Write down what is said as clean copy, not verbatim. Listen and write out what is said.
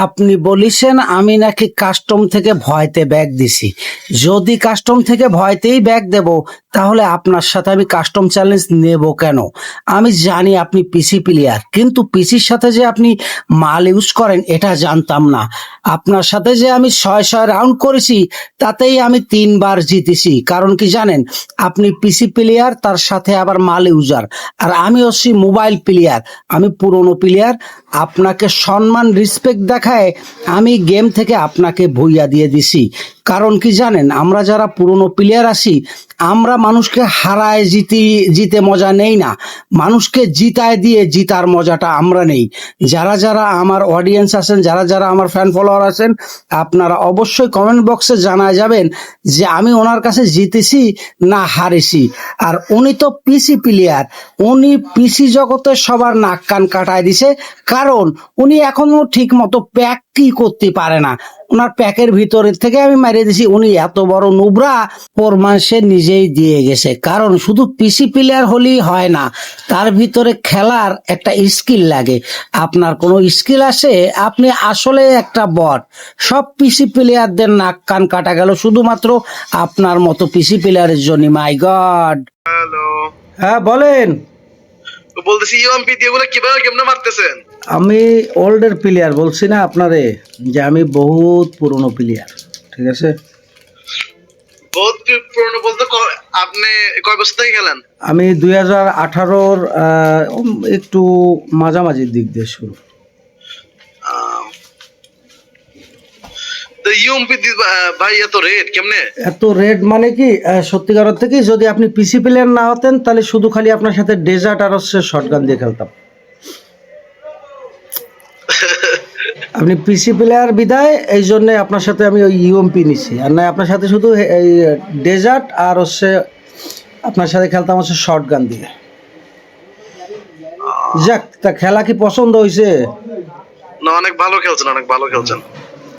আপনি বলিছেন আমি নাকি কাস্টম থেকে ভয়তে ব্যাগ দিছি। যদি কাস্টম থেকে ভয়তেই ব্যাগ দেব, তাহলে আপনার সাথে আমি কাস্টম চ্যালেঞ্জ নেব কেন? আমি জানি আপনি পিসি প্লেয়ার, কিন্তু পিসির সাথে যে আপনি মাল ইউজ করেন এটা জানতাম না। আপনার সাথে যে আমি 6 রাউন্ড করেছি, তাতেই আমি 3 বার জিতেছি। কারণ কি জানেন? আপনি পিসি প্লেয়ার, তার সাথে আবার মাল ইউজার, আর আমি হচ্ছি মোবাইল প্লেয়ার। আমি পুরনো প্লেয়ার। আপনাকে সম্মান রিসপেক্ট দেখায় আমি গেম থেকে আপনাকে ভুইয়া দিয়ে দিছি। কারণ কি জানেন? আমরা যারা পুরনো প্লেয়ার আছি, আমরা মানুষকে হারায় জিতে মজা নেই না, মানুষকে জিতায় দিয়ে জিতার মজাটা আমরা নেই। যারা যারা আমার অডিয়েন্স আছেন, যারা যারা আমার ফ্যান ফলোয়ার আছেন, আপনারা অবশ্যই কমেন্ট বক্সে জানায় যাবেন যে আমি ওনার কাছে জিতেছি না হারেছি। আর উনি তো পিসি প্লেয়ার, উনি পিসি জগতে সবার নাক কান কাটায় দিছে। কারণ উনি এখনো ঠিক মতো প্যাক কি করতে পারে না। ওনার প্যাকের ভিতরের থেকে আমি মারিয়ে দিছি। উনি এত বড় নুবরা, প্রমাণ সে নিজেই দিয়ে গেছে। কারণ শুধু পিসি প্লেয়ার হলেই হয় না, তার ভিতরে খেলার একটা স্কিল লাগে। আপনার কোনো স্কিল আছে, আপনি আসলে একটা বট। সব পিসি প্লেয়ারদের নাক কান কাটা গেল শুধুমাত্র আপনার মতো পিসি প্লেয়ারের জন্য। মাই গড। হ্যালো, হ্যাঁ বলেন। তো বলতেছি ইউএমপি দিয়ে গুলো কিভাবে কেমনে মারতেছেন? আমি ওল্ডের প্লেয়ার, বলছি না আপনারে যে আমি বহুত পুরনো প্লেয়ার। ঠিক আছে, বহুত পুরনো বলতে আপনি কয় বছর থেকে খেলেন? আমি 2018-র একটু মাঝামাঝির দিক দিয়ে শুরু। আহ, তো ইউএমপি ভাই এত রেট কেমনে? এত রেড মানে কি, সত্যিকার অর্থে কি, যদি আপনি পিসি প্লেয়ার না হতেন তাহলে শুধু খালি আপনার সাথে ডেজার্ট আর হচ্ছে শটগান দিয়ে খেলতাম। আপনি পিসি প্লেয়ার বিদায়, এই জন্য আপনার সাথে আমি ওই ইউএমপি নিছি। আর না আপনার সাথে শুধু এই ডেজার্ট আর হচ্ছে আপনার সাথে খেলতাম হচ্ছে শটগান দিয়ে। যাক, তা খেলা কি পছন্দ হয়েছে? না, অনেক ভালো খেলছেন, অনেক ভালো খেলছেন।